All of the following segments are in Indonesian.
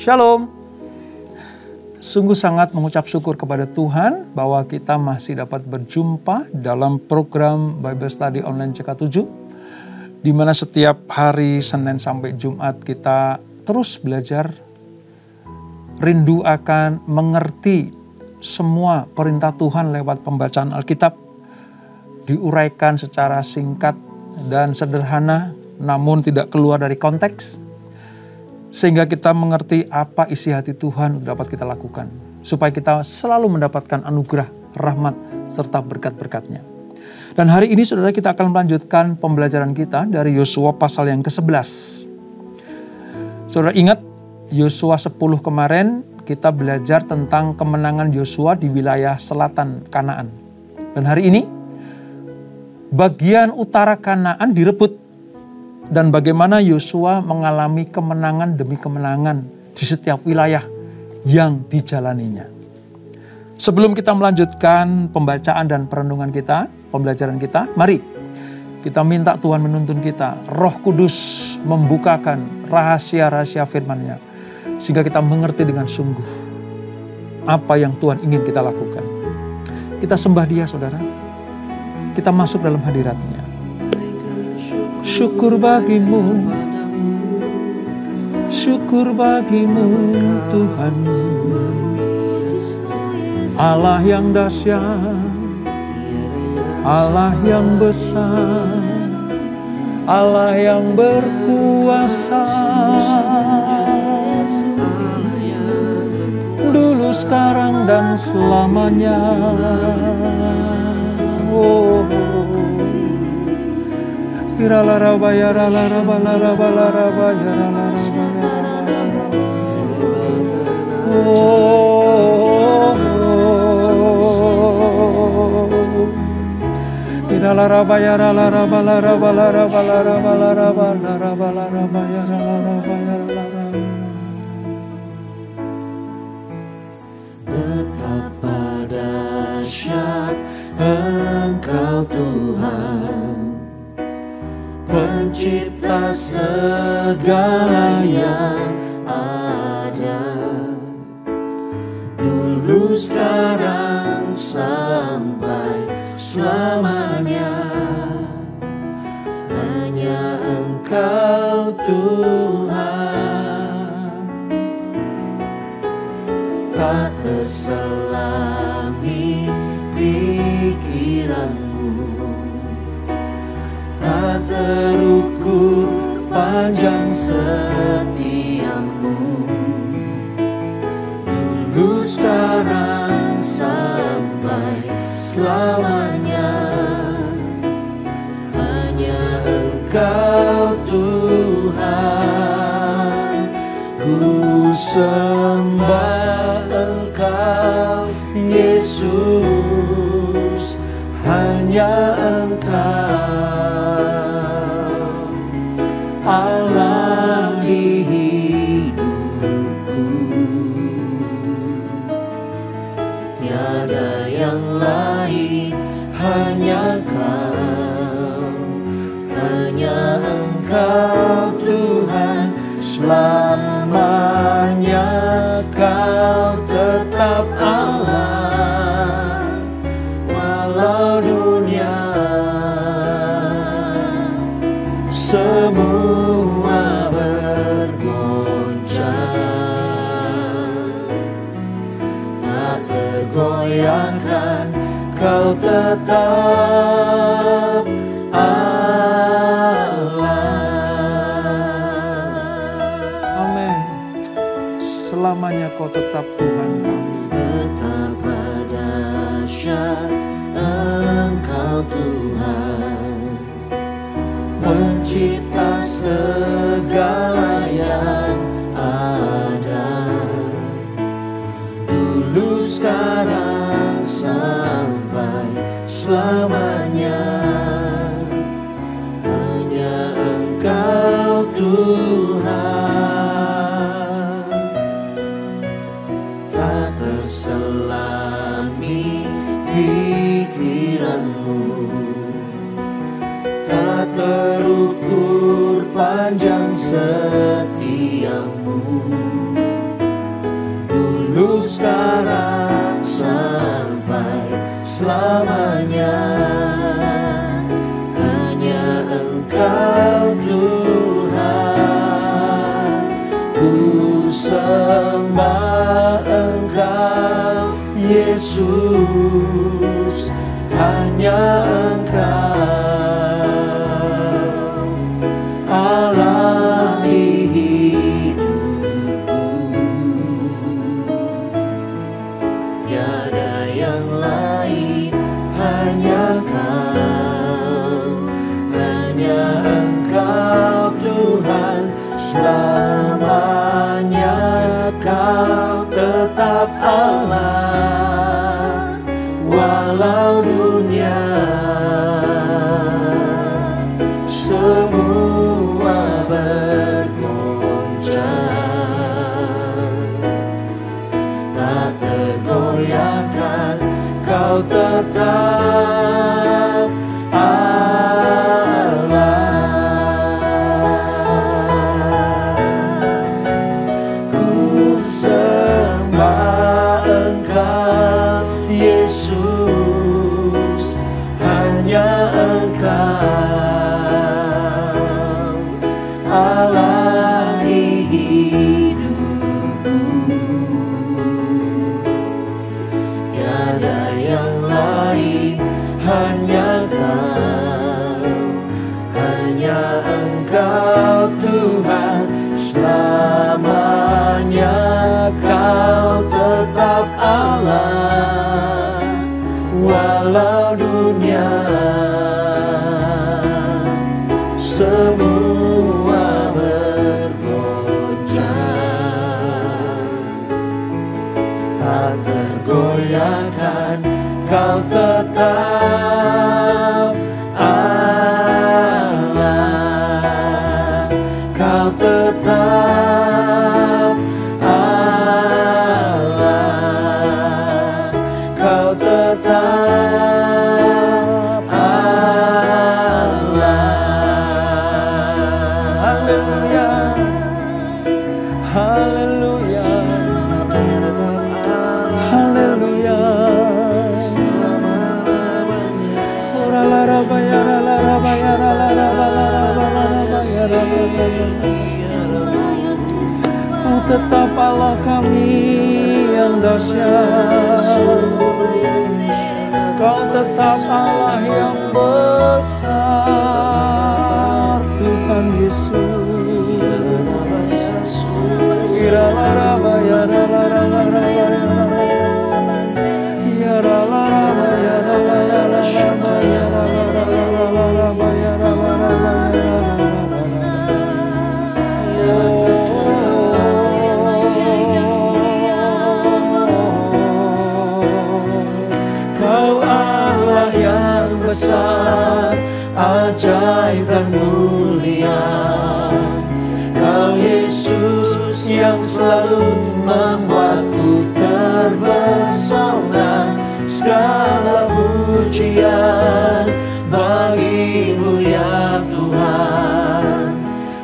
Shalom. Sungguh sangat mengucap syukur kepada Tuhan bahwa kita masih dapat berjumpa dalam program Bible Study Online CK7, di mana setiap hari Senin sampai Jumat kita terus belajar, rindu akan mengerti semua perintah Tuhan lewat pembacaan Alkitab, diuraikan secara singkat dan sederhana, namun tidak keluar dari konteks, sehingga kita mengerti apa isi hati Tuhan untuk dapat kita lakukan, supaya kita selalu mendapatkan anugerah, rahmat, serta berkat-berkatnya. Dan hari ini saudara, kita akan melanjutkan pembelajaran kita dari Yosua pasal yang ke-11. Saudara ingat, Yosua 10 kemarin kita belajar tentang kemenangan Yosua di wilayah selatan Kanaan. Dan hari ini, bagian utara Kanaan direbut. Dan bagaimana Yosua mengalami kemenangan demi kemenangan di setiap wilayah yang dijalaninya. Sebelum kita melanjutkan pembacaan dan perenungan kita, pembelajaran kita, mari kita minta Tuhan menuntun kita. Roh Kudus membukakan rahasia-rahasia firman-Nya, sehingga kita mengerti dengan sungguh apa yang Tuhan ingin kita lakukan. Kita sembah Dia, saudara. Kita masuk dalam hadirat-Nya. Syukur bagimu, syukur bagimu Tuhan, Allah yang dahsyat, Allah yang besar, Allah yang berkuasa, dulu, sekarang, dan selamanya. Oh, betapa dahsyat Engkau Tuhan, Pencipta segala yang ada, dulu, sekarang, sampai selamanya. Hanya Engkau Tuhan, tak terselami pikiranmu, tak terukur panjang setiamu, dulu, sekarang, sampai selamanya. Hanya Engkau Tuhan, ku sembah Engkau Yesus, hanya Engkau Allah di hidupku, tiada yang lain, hanya Kau, hanya Engkau Tuhan, selamanya Kau tetap Allah, walau dunia semua bergoncang, tak tergoyahkan, Kau tetap Allah. amin. Selamanya Kau tetap Tuhan kami. Betapa dahsyat Engkau Tuhan, Pencipta segala yang ada, dulu, sekarang, sampai selamanya. Hanya Engkau Tuhan, tak terselami pikiranmu, tak terukur panjang setiamu, sekarang sampai selamanya. Hanya Engkau Tuhan, ku sembah Engkau Yesus, hanya Engkau Allah di hidupku. Tiada yang lain, hanya Kau, hanya Engkau Tuhan, selamanya Kau tetap Allah, walau dunia semua bergoncang, tak tergoyahkan, Kau tetap Allah. Ku sembah Engkau Yesus, hanya Engkau Allah di hidupku. Tiada yang lain, hanya Kau, hanya Engkau Tuhan, selamanya Kau tetap Allah, walau dunia semua bergoncang, tak tergoyahkan, Kau tetap Allah, Kau tetap Allah, Kau tetap Allah. Haleluya, haleluya, haleluya. Ora la ra ba ya ra la ra ba ya ra la ra ba la ra ba la ra ba ya ra ba la ra. Kau tetap Allah kami yang dahsyat, Kau tetap Allah yang besar, Tuhan Yesus. Ira la ra ba ya ra la ra la ra ba ya ra ba ya ra la ra ba ya ra la la la la ba ya ra la la la la la ba ya ra ba la ba ya ra la la la. Kau Allah yang besar, ajaib dan mulia. Kau Yesus yang selalu membuatku terpesona. Segala pujian bagi-Mu ya Tuhan,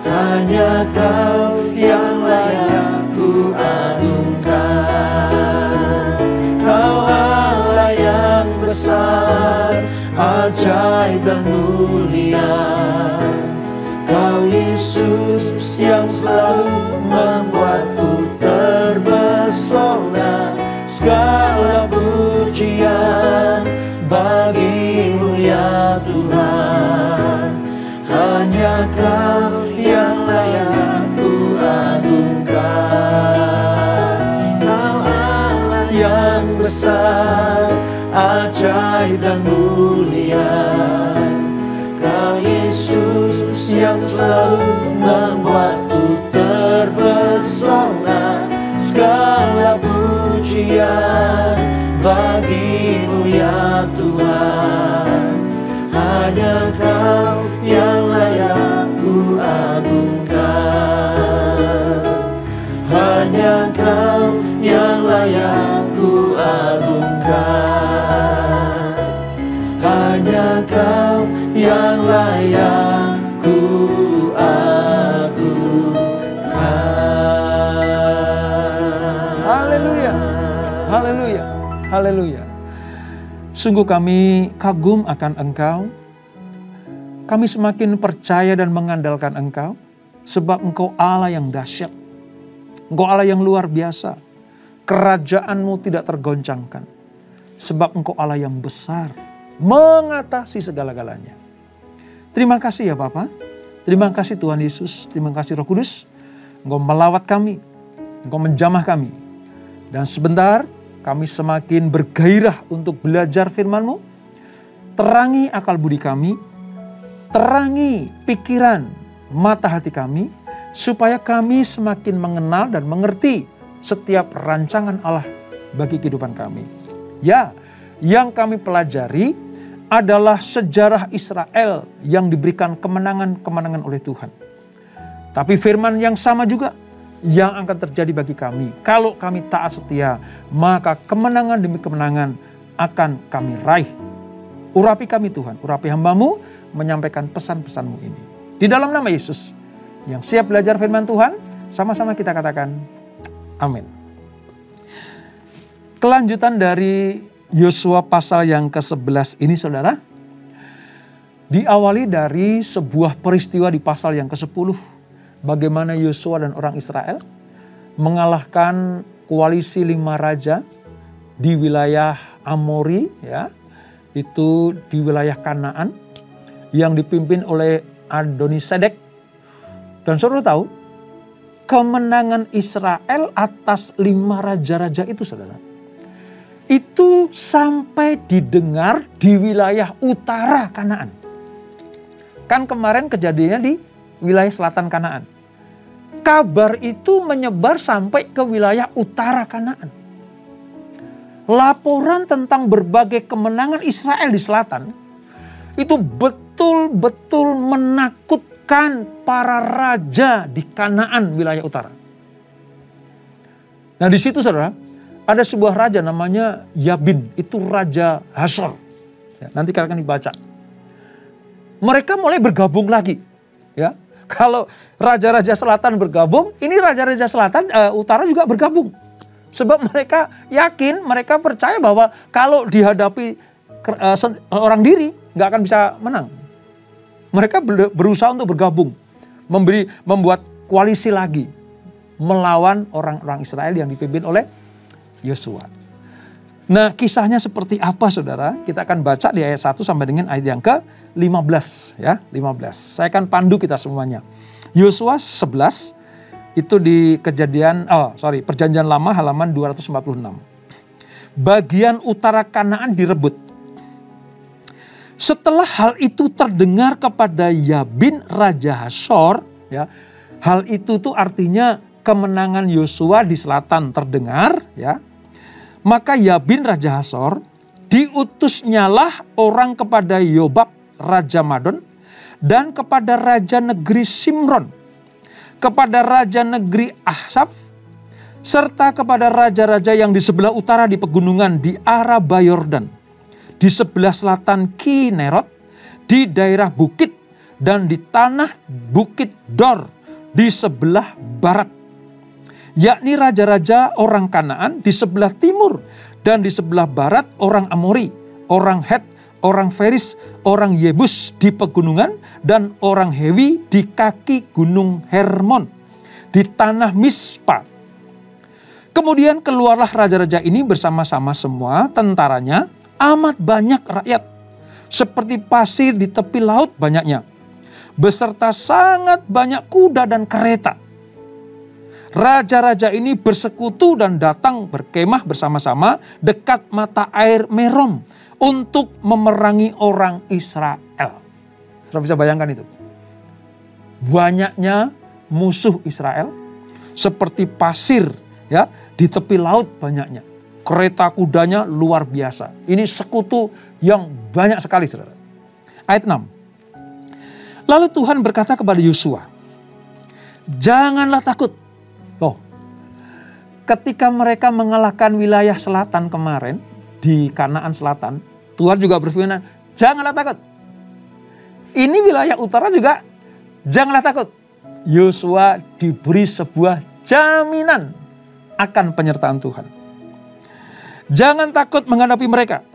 hanya Kau yang layak ku agungkan. Kau Allah yang besar, ajaib dan mulia. Kau Yesus yang selalu membuatku terpesona. Segala pujian bagi-Mu ya Tuhan, hanya Kau yang layak ku agungkan. Kau Allah yang besar, ajaib dan mulia. Kau Yesus yang selalu membuatku terpesona. Segala pujian bagi-Mu ya Tuhan, hanya Kau yang layak ku agungkan. Hanya Kau yang layak ku agungkan. Hanya Kau yang layak ku agungkan. Haleluya. Haleluya. Haleluya. Sungguh kami kagum akan Engkau. Kami semakin percaya dan mengandalkan Engkau. Sebab Engkau Allah yang dahsyat. Engkau Allah yang luar biasa. Kerajaan-Mu tidak tergoncangkan. Sebab Engkau Allah yang besar. Mengatasi segala-galanya. Terima kasih ya Bapa. Terima kasih Tuhan Yesus. Terima kasih Roh Kudus. Engkau melawat kami. Engkau menjamah kami. Dan sebentar kami semakin bergairah untuk belajar firman-Mu. Terangi akal budi kami. Terangi pikiran, mata hati kami. Supaya kami semakin mengenal dan mengerti setiap rancangan Allah bagi kehidupan kami. Ya, yang kami pelajari adalah sejarah Israel yang diberikan kemenangan-kemenangan oleh Tuhan. Tapi firman yang sama juga yang akan terjadi bagi kami. Kalau kami taat setia, maka kemenangan demi kemenangan akan kami raih. Urapi kami Tuhan, urapi hamba-Mu menyampaikan pesan-pesan-Mu ini. Di dalam nama Yesus, yang siap belajar firman Tuhan, sama-sama kita katakan, amin. Kelanjutan dari Yosua pasal yang ke-11 ini saudara, diawali dari sebuah peristiwa di pasal yang ke-10. Bagaimana Yosua dan orang Israel mengalahkan koalisi 5 raja di wilayah Amori, ya, itu di wilayah Kanaan yang dipimpin oleh Adonisedek. Dan saudara tahu, kemenangan Israel atas 5 raja-raja itu saudara, itu sampai didengar di wilayah utara Kanaan. Kan kemarin kejadiannya di wilayah selatan Kanaan. Kabar itu menyebar sampai ke wilayah utara Kanaan. Laporan tentang berbagai kemenangan Israel di selatan itu betul-betul menakutkan para raja di Kanaan wilayah utara. Nah di situ saudara, ada sebuah raja namanya Yabin, itu Raja Hasor. Ya, nanti kita akan dibaca. Mereka mulai bergabung lagi. Ya, kalau raja-raja selatan bergabung, ini raja-raja selatan utara juga bergabung. Sebab mereka yakin, mereka percaya bahwa kalau dihadapi orang diri, nggak akan bisa menang. Mereka berusaha untuk bergabung, membuat koalisi lagi melawan orang-orang Israel yang dipimpin oleh Yosua. Nah, kisahnya seperti apa saudara? Kita akan baca di ayat 1 sampai dengan ayat yang ke-15 ya, 15. Saya akan pandu kita semuanya. Yosua 11 itu di Perjanjian Lama halaman 246. Bagian utara Kanaan direbut. Setelah hal itu terdengar kepada Yabin Raja Hasor, ya. Hal itu tuh artinya kemenangan Yosua di selatan terdengar, ya. Maka Yabin Raja Hasor diutusnyalah orang kepada Yobab Raja Madon dan kepada Raja Negeri Simron, kepada Raja Negeri Ahsaf, serta kepada raja-raja yang di sebelah utara di pegunungan di Araba Yordan, di sebelah selatan Kinerot, di daerah bukit dan di tanah Bukit Dor di sebelah barat, yakni raja-raja orang Kanaan di sebelah timur dan di sebelah barat orang Amori, orang Het, orang Feris, orang Yebus di pegunungan dan orang Hewi di kaki gunung Hermon di tanah Mispa. Kemudian keluarlah raja-raja ini bersama-sama semua tentaranya, amat banyak rakyat, seperti pasir di tepi laut banyaknya, beserta sangat banyak kuda dan kereta. Raja-raja ini bersekutu dan datang berkemah bersama-sama dekat mata air Merom untuk memerangi orang Israel. Sudah bisa bayangkan itu? Banyaknya musuh Israel seperti pasir ya di tepi laut banyaknya. Kereta kudanya luar biasa. Ini sekutu yang banyak sekali saudara. Ayat 6. Lalu Tuhan berkata kepada Yosua, janganlah takut. Ketika mereka mengalahkan wilayah selatan kemarin, di Kanaan selatan, Tuhan juga berfirman, janganlah takut. Ini wilayah utara juga, janganlah takut. Yosua diberi sebuah jaminan akan penyertaan Tuhan. Jangan takut menghadapi mereka.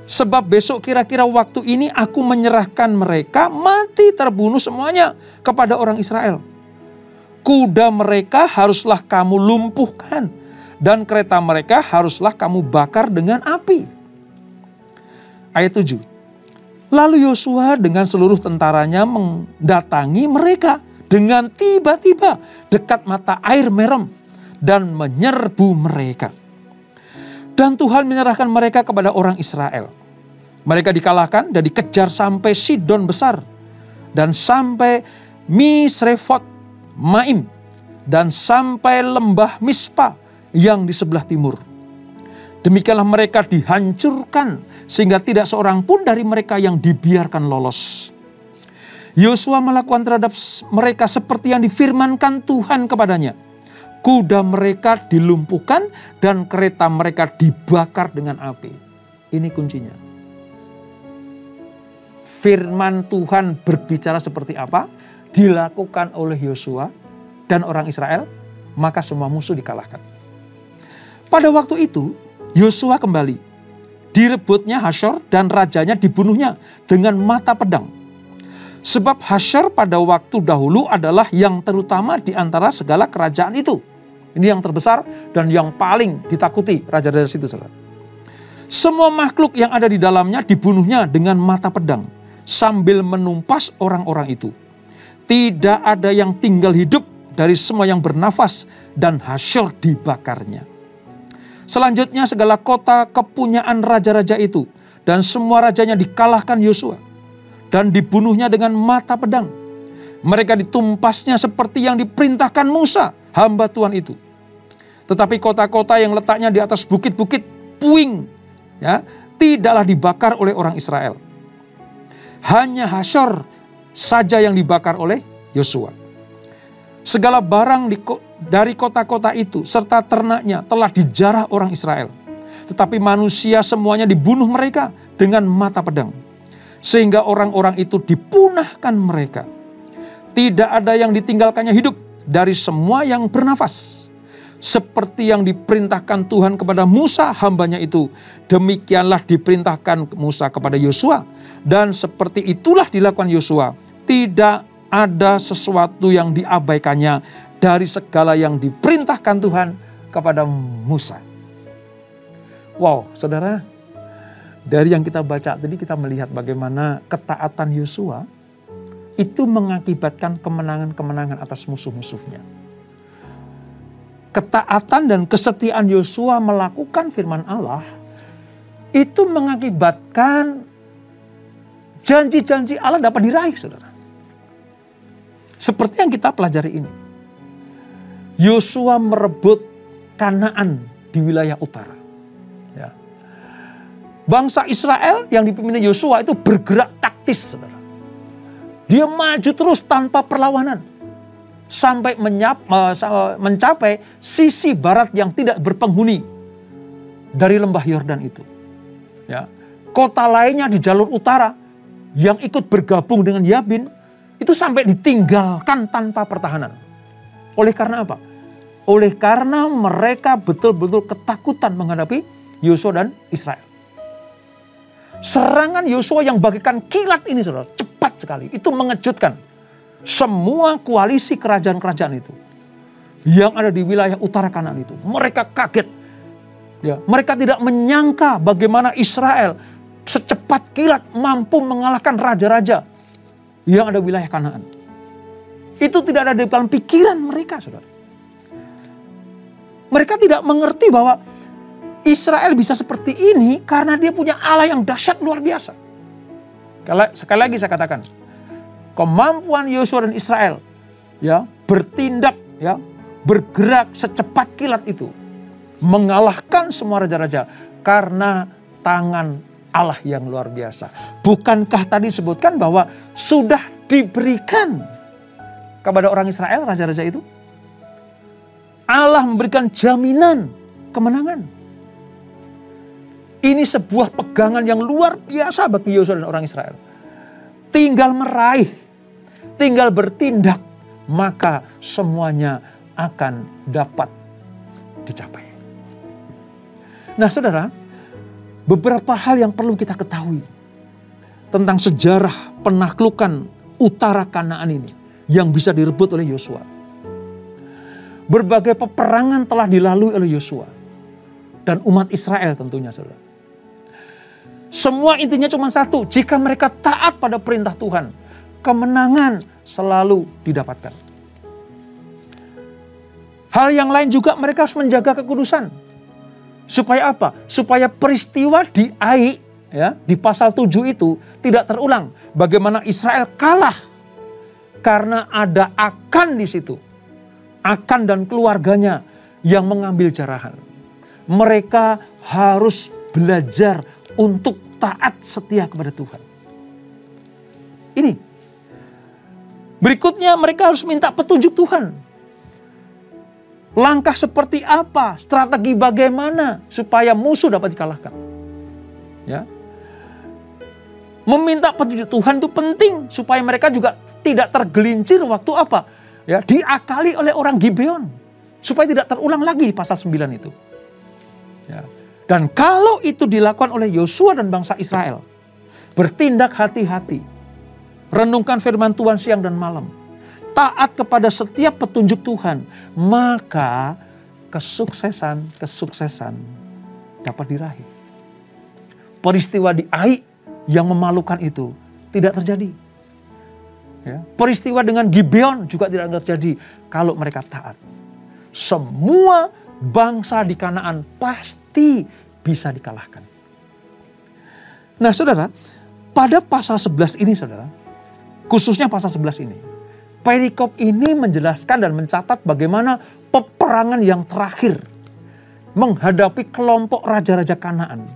Sebab besok kira-kira waktu ini aku menyerahkan mereka mati terbunuh semuanya kepada orang Israel. Kuda mereka haruslah kamu lumpuhkan dan kereta mereka haruslah kamu bakar dengan api. Ayat 7. Lalu Yosua dengan seluruh tentaranya mendatangi mereka dengan tiba-tiba dekat mata air Merom dan menyerbu mereka. Dan Tuhan menyerahkan mereka kepada orang Israel. Mereka dikalahkan dan dikejar sampai Sidon besar. Dan sampai Misrefot Maim. Dan sampai lembah Mispa yang di sebelah timur. Demikianlah mereka dihancurkan. Sehingga tidak seorang pun dari mereka yang dibiarkan lolos. Yosua melakukan terhadap mereka seperti yang difirmankan Tuhan kepadanya. Kuda mereka dilumpuhkan dan kereta mereka dibakar dengan api. Ini kuncinya. Firman Tuhan berbicara seperti apa? Dilakukan oleh Yosua dan orang Israel, maka semua musuh dikalahkan. Pada waktu itu, Yosua kembali. Direbutnya Hasyor dan rajanya dibunuhnya dengan mata pedang. Sebab Hasyor pada waktu dahulu adalah yang terutama di antara segala kerajaan itu. Ini yang terbesar dan yang paling ditakuti raja-raja situ, saudara. Semua makhluk yang ada di dalamnya dibunuhnya dengan mata pedang sambil menumpas orang-orang itu. Tidak ada yang tinggal hidup dari semua yang bernafas dan Hasyor dibakarnya. Selanjutnya segala kota kepunyaan raja-raja itu dan semua rajanya dikalahkan Yosua dan dibunuhnya dengan mata pedang. Mereka ditumpasnya seperti yang diperintahkan Musa, hamba Tuhan itu. Tetapi kota-kota yang letaknya di atas bukit-bukit puing, ya, tidaklah dibakar oleh orang Israel. Hanya Hasyor saja yang dibakar oleh Yosua. Segala barang dari kota-kota itu serta ternaknya telah dijarah orang Israel. Tetapi manusia semuanya dibunuh mereka dengan mata pedang. Sehingga orang-orang itu dipunahkan mereka. Tidak ada yang ditinggalkannya hidup dari semua yang bernafas. Seperti yang diperintahkan Tuhan kepada Musa hambanya itu. Demikianlah diperintahkan Musa kepada Yosua. Dan seperti itulah dilakukan Yosua. Tidak ada sesuatu yang diabaikannya dari segala yang diperintahkan Tuhan kepada Musa. Wow, saudara. Dari yang kita baca tadi kita melihat bagaimana ketaatan Yosua itu mengakibatkan kemenangan-kemenangan atas musuh-musuhnya. Ketaatan dan kesetiaan Yosua melakukan firman Allah itu mengakibatkan janji-janji Allah dapat diraih, saudara. Seperti yang kita pelajari ini. Yosua merebut Kanaan di wilayah utara. Ya. Bangsa Israel yang dipimpin Yosua itu bergerak taktis, saudara. Dia maju terus tanpa perlawanan. Sampai mencapai sisi barat yang tidak berpenghuni dari lembah Yordan itu. Ya. Kota lainnya di jalur utara yang ikut bergabung dengan Yabin itu sampai ditinggalkan tanpa pertahanan. Oleh karena apa? Oleh karena mereka betul-betul ketakutan menghadapi Yosua dan Israel. Serangan Yosua yang bagaikan kilat ini, saudara, cepat sekali. Itu mengejutkan semua koalisi kerajaan-kerajaan itu yang ada di wilayah utara Kanaan itu. Mereka kaget. Ya, mereka tidak menyangka bagaimana Israel secepat kilat mampu mengalahkan raja-raja yang ada di wilayah Kanaan. Itu tidak ada di dalam pikiran mereka, saudara. Mereka tidak mengerti bahwa Israel bisa seperti ini karena dia punya Allah yang dahsyat luar biasa. Sekali lagi saya katakan, kemampuan Yosua dan Israel ya bertindak, ya bergerak secepat kilat itu mengalahkan semua raja-raja karena tangan Allah yang luar biasa. Bukankah tadi disebutkan bahwa sudah diberikan kepada orang Israel raja-raja itu? Allah memberikan jaminan kemenangan. Ini sebuah pegangan yang luar biasa bagi Yosua dan orang Israel. Tinggal meraih, tinggal bertindak, maka semuanya akan dapat dicapai. Nah saudara, beberapa hal yang perlu kita ketahui tentang sejarah penaklukan utara Kanaan ini yang bisa direbut oleh Yosua. Berbagai peperangan telah dilalui oleh Yosua dan umat Israel tentunya saudara. Semua intinya cuma satu, jika mereka taat pada perintah Tuhan, kemenangan selalu didapatkan. Hal yang lain juga mereka harus menjaga kekudusan. Supaya apa? Supaya peristiwa di Ai, ya, di pasal 7 itu tidak terulang. Bagaimana Israel kalah karena ada Akan di situ. Akan dan keluarganya yang mengambil jarahan. Mereka harus belajar untuk taat setia kepada Tuhan. Ini. Berikutnya mereka harus minta petunjuk Tuhan. Langkah seperti apa, strategi bagaimana supaya musuh dapat dikalahkan. Ya. Meminta petunjuk Tuhan itu penting supaya mereka juga tidak tergelincir waktu apa? Ya, diakali oleh orang Gibeon supaya tidak terulang lagi di pasal 9 itu. Ya. Dan kalau itu dilakukan oleh Yosua dan bangsa Israel, bertindak hati-hati, renungkan firman Tuhan siang dan malam, taat kepada setiap petunjuk Tuhan, maka kesuksesan dapat diraih. Peristiwa di Ai yang memalukan itu tidak terjadi. Ya. Peristiwa dengan Gibeon juga tidak terjadi kalau mereka taat. Semua bangsa di Kanaan pasti bisa dikalahkan. Nah saudara, pada pasal 11 ini saudara, khususnya pasal 11 ini, perikop ini menjelaskan dan mencatat bagaimana peperangan yang terakhir menghadapi kelompok raja-raja Kanaan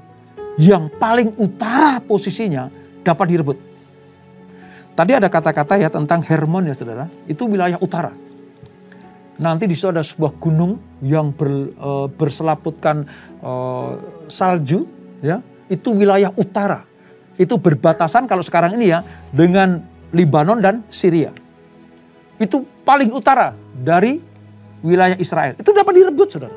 yang paling utara posisinya dapat direbut. Tadi ada kata-kata ya tentang Hermon ya saudara, itu wilayah utara. Nanti di situ ada sebuah gunung yang berselaputkan salju, ya, itu wilayah utara. Itu berbatasan kalau sekarang ini ya dengan Libanon dan Syria. Itu paling utara dari wilayah Israel. Itu dapat direbut saudara.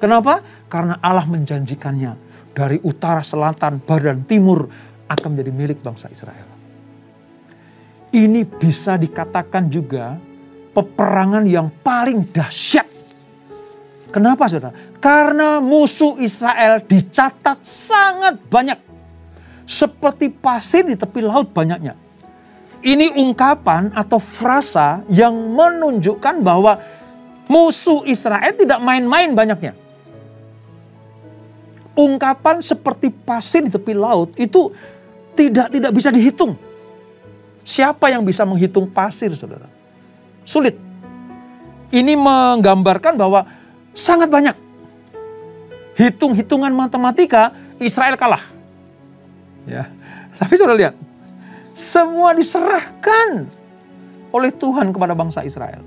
Kenapa? Karena Allah menjanjikannya dari utara, selatan, barat, dan timur akan menjadi milik bangsa Israel. Ini bisa dikatakan juga peperangan yang paling dahsyat. Kenapa saudara? Karena musuh Israel dicatat sangat banyak. Seperti pasir di tepi laut banyaknya. Ini ungkapan atau frasa yang menunjukkan bahwa musuh Israel tidak main-main banyaknya. Ungkapan seperti pasir di tepi laut itu tidak bisa dihitung. Siapa yang bisa menghitung pasir, saudara? Sulit. Ini menggambarkan bahwa sangat banyak. Hitung-hitungan matematika, Israel kalah. Ya, tapi saudara lihat, semua diserahkan oleh Tuhan kepada bangsa Israel.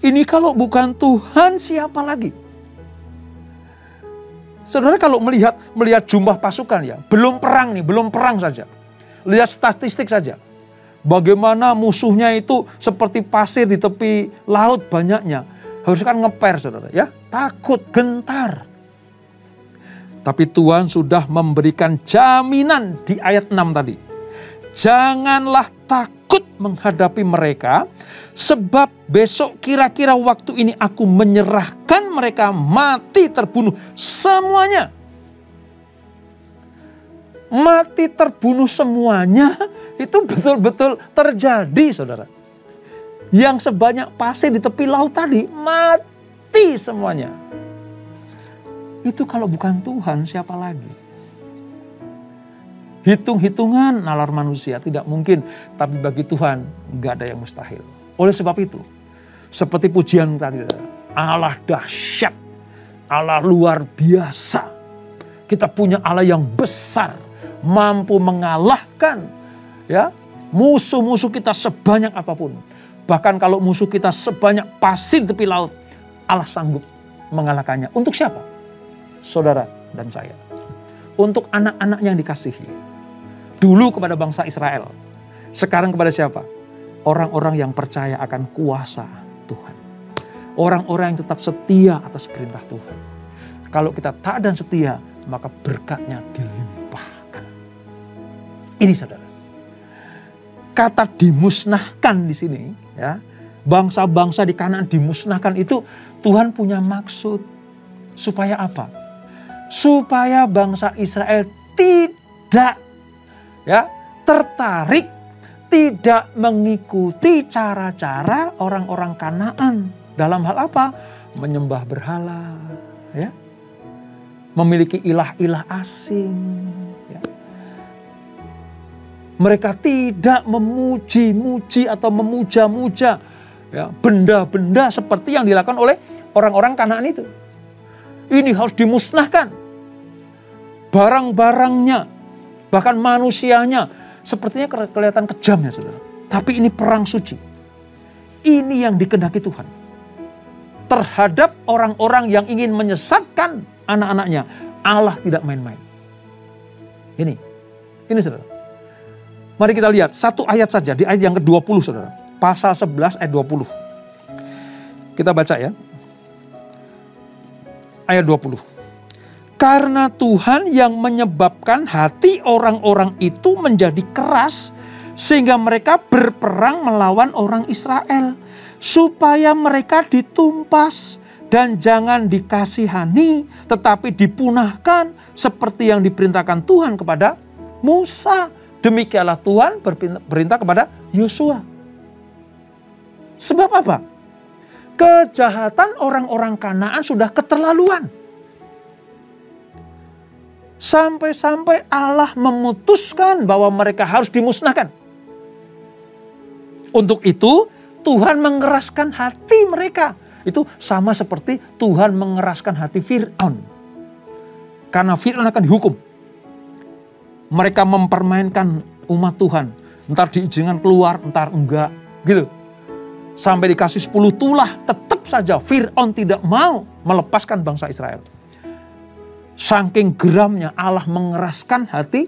Ini kalau bukan Tuhan, siapa lagi? Saudara kalau melihat jumlah pasukan ya, belum perang saja. Lihat statistik saja. Bagaimana musuhnya itu seperti pasir di tepi laut banyaknya. Harus kan ngeper saudara ya. Takut, gentar. Tapi Tuhan sudah memberikan jaminan di ayat 6 tadi. Janganlah takut menghadapi mereka. Sebab besok kira-kira waktu ini aku menyerahkan mereka mati terbunuh semuanya. Mati terbunuh semuanya itu betul-betul terjadi saudara. Yang sebanyak pasir di tepi laut tadi mati semuanya. Itu kalau bukan Tuhan siapa lagi? Hitung-hitungan nalar manusia tidak mungkin. Tapi bagi Tuhan gak ada yang mustahil. Oleh sebab itu seperti pujian tadi, Allah dahsyat, Allah luar biasa. Kita punya Allah yang besar, mampu mengalahkan ya musuh-musuh kita sebanyak apapun. Bahkan kalau musuh kita sebanyak pasir tepi laut, Allah sanggup mengalahkannya. Untuk siapa? Saudara dan saya. Untuk anak-anaknya yang dikasihi. Dulu kepada bangsa Israel. Sekarang kepada siapa? Orang-orang yang percaya akan kuasa Tuhan. Orang-orang yang tetap setia atas perintah Tuhan. Kalau kita taat dan setia, maka berkatnya dilimpahkan. Ini saudara. Kata dimusnahkan di sini, ya, bangsa-bangsa di Kanaan dimusnahkan itu Tuhan punya maksud. Supaya apa? Supaya bangsa Israel tidak, ya, tertarik, tidak mengikuti cara-cara orang-orang Kanaan. Dalam hal apa? Menyembah berhala, ya, memiliki ilah-ilah asing. Ya. Mereka tidak memuji-muji atau memuja-muja, ya, benda-benda seperti yang dilakukan oleh orang-orang Kanaan itu. Ini harus dimusnahkan. Barang-barangnya, bahkan manusianya, sepertinya kelihatan kejamnya, saudara. Tapi ini perang suci. Ini yang dikehendaki Tuhan. Terhadap orang-orang yang ingin menyesatkan anak-anaknya, Allah tidak main-main. Ini saudara. Mari kita lihat satu ayat saja, di ayat yang ke-20 saudara. Pasal 11 ayat 20. Kita baca ya. Ayat 20. Karena Tuhan yang menyebabkan hati orang-orang itu menjadi keras, sehingga mereka berperang melawan orang Israel, supaya mereka ditumpas dan jangan dikasihani, tetapi dipunahkan seperti yang diperintahkan Tuhan kepada Musa. Demikianlah Tuhan berperintah kepada Yosua. Sebab apa? Kejahatan orang-orang Kanaan sudah keterlaluan. Sampai-sampai Allah memutuskan bahwa mereka harus dimusnahkan. Untuk itu Tuhan mengeraskan hati mereka. Itu sama seperti Tuhan mengeraskan hati Fir'aun. Karena Fir'aun akan dihukum. Mereka mempermainkan umat Tuhan. Entar diizinkan keluar, entar enggak. Gitu. Sampai dikasih 10 tulah, tetap saja Fir'aun tidak mau melepaskan bangsa Israel. Saking geramnya Allah mengeraskan hati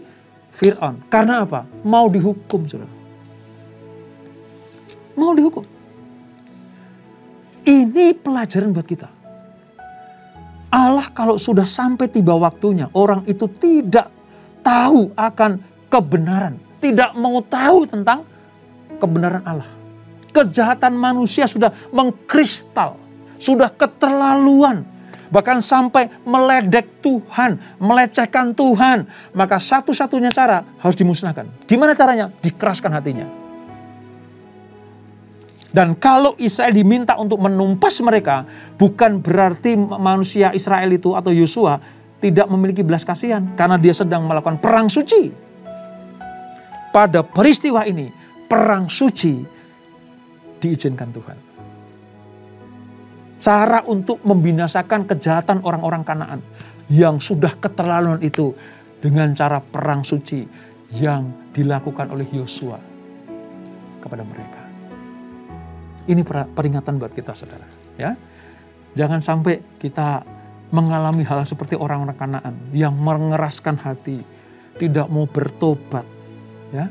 Fir'aun. Karena apa? Mau dihukum, saudara. Mau dihukum. Ini pelajaran buat kita. Allah kalau sudah sampai tiba waktunya, orang itu tidak tahu akan kebenaran. Tidak mau tahu tentang kebenaran Allah. Kejahatan manusia sudah mengkristal, sudah keterlaluan. Bahkan sampai meledek Tuhan, melecehkan Tuhan. Maka satu-satunya cara harus dimusnahkan. Gimana caranya? Dikeraskan hatinya. Dan kalau Israel diminta untuk menumpas mereka, bukan berarti manusia Israel itu atau Yosua tidak memiliki belas kasihan. Karena dia sedang melakukan perang suci. Pada peristiwa ini, perang suci diizinkan Tuhan. Cara untuk membinasakan kejahatan orang-orang Kanaan yang sudah keterlaluan itu dengan cara perang suci yang dilakukan oleh Yosua kepada mereka. Ini peringatan buat kita, saudara. Ya, jangan sampai kita mengalami hal seperti orang-orang Kanaan yang mengeraskan hati, tidak mau bertobat, ya,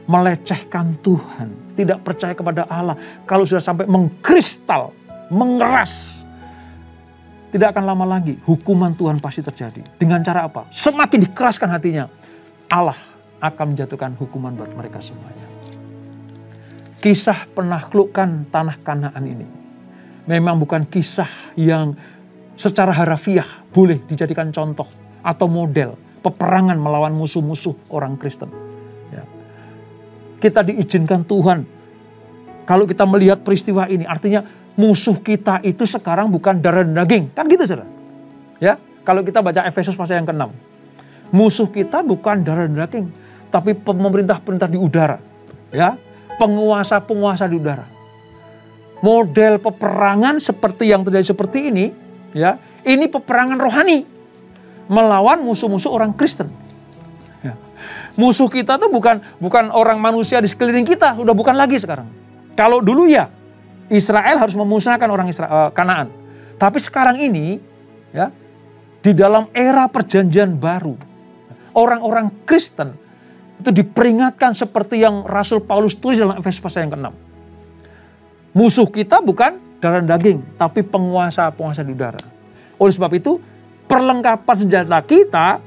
melecehkan Tuhan, tidak percaya kepada Allah. Kalau sudah sampai mengkristal, mengeras, tidak akan lama lagi hukuman Tuhan pasti terjadi. Dengan cara apa? Semakin dikeraskan hatinya, Allah akan menjatuhkan hukuman buat mereka semuanya. Kisah penaklukan tanah Kanaan ini memang bukan kisah yang secara harafiah boleh dijadikan contoh atau model peperangan melawan musuh-musuh orang Kristen. Ya. Kita diizinkan Tuhan. Kalau kita melihat peristiwa ini, artinya musuh kita itu sekarang bukan darah dan daging. Kan gitu, saudara. Ya, kalau kita baca Efesus pasal yang ke-6. Musuh kita bukan darah dan daging, tapi pemerintah-pemerintah di udara. Ya, penguasa-penguasa di udara. Model peperangan seperti yang terjadi seperti ini, ya, ini peperangan rohani melawan musuh-musuh orang Kristen. Ya. Musuh kita tuh bukan orang manusia di sekeliling kita, udah bukan lagi sekarang. Kalau dulu ya Israel harus memusnahkan orang Kanaan. Tapi sekarang ini, ya, di dalam era perjanjian baru, orang-orang Kristen itu diperingatkan seperti yang Rasul Paulus tulis dalam Efesus pasal yang ke-6. Musuh kita bukan darah daging, tapi penguasa-penguasa di udara. Oleh sebab itu, perlengkapan senjata kita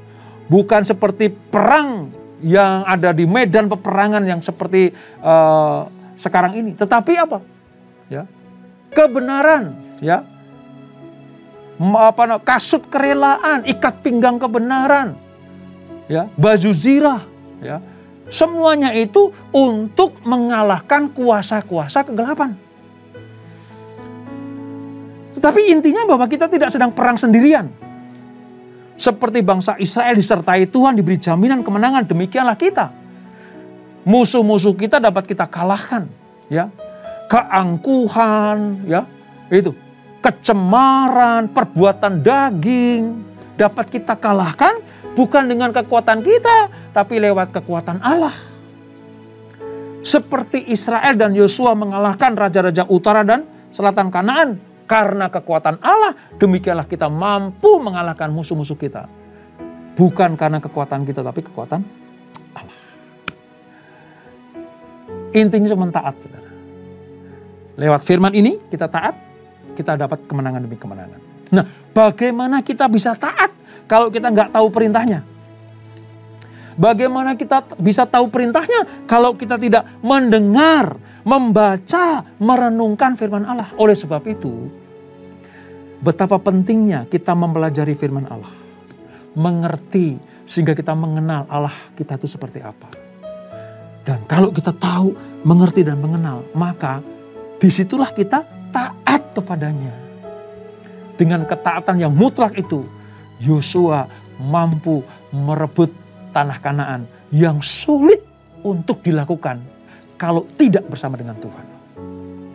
bukan seperti perang yang ada di medan peperangan yang seperti sekarang ini. Tetapi apa? Ya, kebenaran, ya, kasut kerelaan, ikat pinggang kebenaran, ya, baju zirah, ya. Semuanya itu untuk mengalahkan kuasa-kuasa kegelapan. Tetapi intinya bahwa kita tidak sedang perang sendirian. Seperti bangsa Israel disertai Tuhan, diberi jaminan kemenangan, demikianlah kita. Musuh-musuh kita dapat kita kalahkan, ya. Keangkuhan, ya, itu, kecemaran, perbuatan daging dapat kita kalahkan bukan dengan kekuatan kita, tapi lewat kekuatan Allah. Seperti Israel dan Yosua mengalahkan raja-raja utara dan selatan Kanaan karena kekuatan Allah, demikianlah kita mampu mengalahkan musuh-musuh kita. Bukan karena kekuatan kita, tapi kekuatan Allah. Intinya cuma taat, saudara. Lewat firman ini kita taat, kita dapat kemenangan demi kemenangan. Nah, bagaimana kita bisa taat kalau kita nggak tahu perintahnya? Bagaimana kita bisa tahu perintahnya kalau kita tidak mendengar, membaca, merenungkan firman Allah? Oleh sebab itu, betapa pentingnya kita mempelajari firman Allah. Mengerti sehingga kita mengenal Allah kita itu seperti apa. Dan kalau kita tahu, mengerti dan mengenal, maka disitulah kita taat kepadanya. Dengan ketaatan yang mutlak itu, Yosua mampu merebut tanah Kanaan yang sulit untuk dilakukan kalau tidak bersama dengan Tuhan.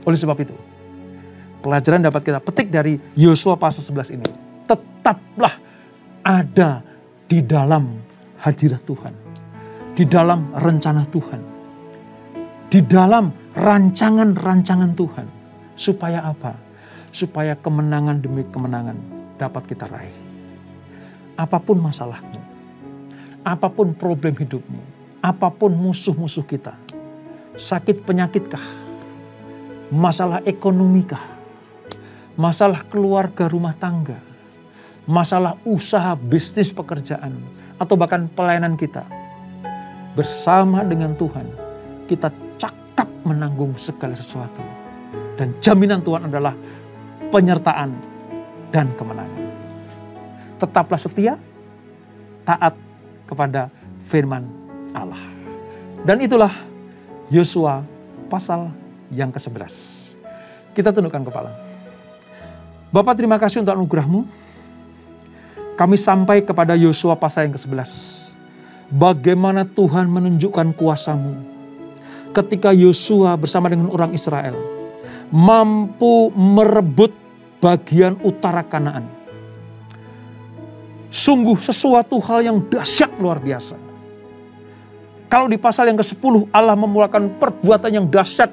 Oleh sebab itu, pelajaran dapat kita petik dari Yosua pasal 11 ini. Tetaplah ada di dalam hadirat Tuhan. Di dalam rencana Tuhan. Di dalam rancangan-rancangan Tuhan. Supaya apa? Supaya kemenangan demi kemenangan dapat kita raih. Apapun masalahmu, apapun problem hidupmu, apapun musuh-musuh kita, sakit penyakitkah, masalah ekonomikah, masalah keluarga rumah tangga, masalah usaha, bisnis, pekerjaan, atau bahkan pelayanan kita, bersama dengan Tuhan, kita cakap menanggung segala sesuatu. Dan jaminan Tuhan adalah penyertaan dan kemenangan. Tetaplah setia, taat kepada firman Allah. Dan itulah Yosua pasal yang ke-11. Kita tundukkan kepala. Bapak, terima kasih untuk anugerah-Mu. Kami sampai kepada Yosua pasal yang ke-11. Bagaimana Tuhan menunjukkan kuasa-Mu ketika Yosua bersama dengan orang Israel mampu merebut bagian utara Kanaan. Sungguh sesuatu hal yang dahsyat luar biasa. Kalau di pasal yang ke-10 Allah memulakan perbuatan yang dahsyat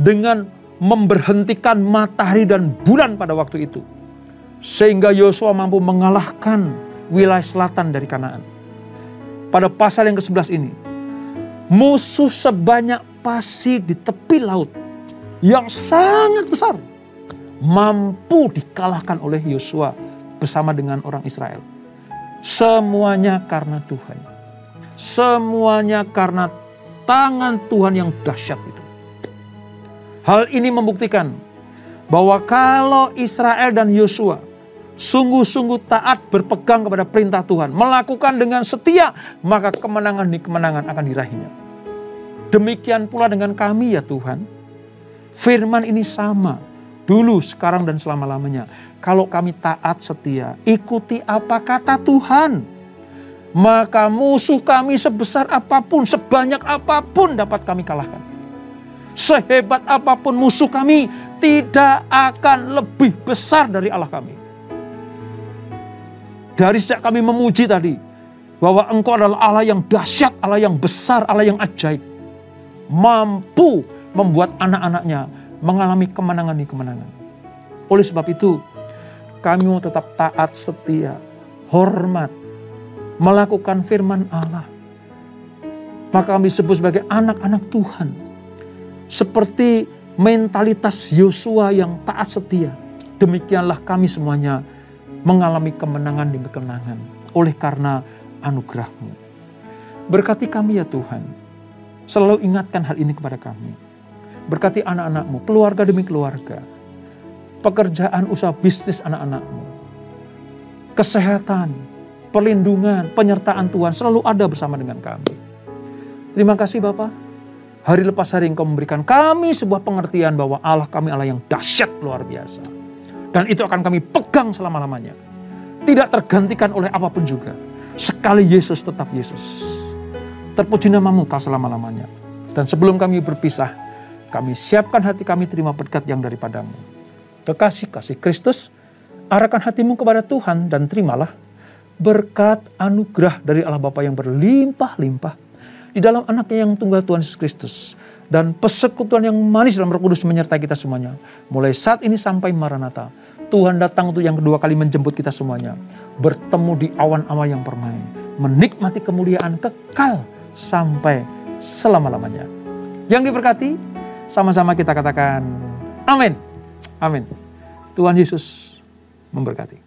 dengan memberhentikan matahari dan bulan pada waktu itu. Sehingga Yosua mampu mengalahkan wilayah selatan dari Kanaan. Pada pasal yang ke-11 ini, musuh sebanyak pasir di tepi laut yang sangat besar mampu dikalahkan oleh Yosua bersama dengan orang Israel. Semuanya karena Tuhan. Semuanya karena tangan Tuhan yang dahsyat itu. Hal ini membuktikan bahwa kalau Israel dan Yosua sungguh-sungguh taat berpegang kepada perintah Tuhan, melakukan dengan setia, maka kemenangan demi kemenangan akan diraihnya. Demikian pula dengan kami ya Tuhan. Firman ini sama, dulu, sekarang, dan selama-lamanya. Kalau kami taat setia, ikuti apa kata Tuhan, maka musuh kami sebesar apapun, sebanyak apapun dapat kami kalahkan. Sehebat apapun musuh kami, tidak akan lebih besar dari Allah kami. Dari sejak kami memuji tadi, bahwa Engkau adalah Allah yang dahsyat, Allah yang besar, Allah yang ajaib. Mampu membuat anak-anaknya mengalami kemenangan demi kemenangan. Oleh sebab itu, kami mau tetap taat, setia, hormat, melakukan firman Allah. Maka kami disebut sebagai anak-anak Tuhan. Seperti mentalitas Yosua yang taat setia. Demikianlah kami semuanya mengalami kemenangan demi kemenangan oleh karena anugerah-Mu. Berkati kami ya Tuhan. Selalu ingatkan hal ini kepada kami. Berkati anak-anak-Mu, keluarga demi keluarga. Pekerjaan, usaha, bisnis anak-anak-Mu. Kesehatan, perlindungan, penyertaan Tuhan selalu ada bersama dengan kami. Terima kasih Bapa. Hari lepas hari Engkau memberikan kami sebuah pengertian bahwa Allah kami Allah yang dahsyat luar biasa. Dan itu akan kami pegang selama-lamanya. Tidak tergantikan oleh apapun juga. Sekali Yesus tetap Yesus. Terpuji nama-Mu kau selama-lamanya. Dan sebelum kami berpisah, kami siapkan hati kami terima berkat yang daripada-Mu. Kekasih-kasih Kristus, arahkan hatimu kepada Tuhan dan terimalah berkat anugerah dari Allah Bapa yang berlimpah-limpah di dalam anaknya yang tunggal Tuhan Yesus Kristus. Dan persekutuan yang manis dalam Roh Kudus menyertai kita semuanya. Mulai saat ini sampai Maranatha. Tuhan datang untuk yang kedua kali menjemput kita semuanya. Bertemu di awan-awan yang permai. Menikmati kemuliaan kekal sampai selama-lamanya. Yang diberkati, sama-sama kita katakan amin. Amin. Tuhan Yesus memberkati.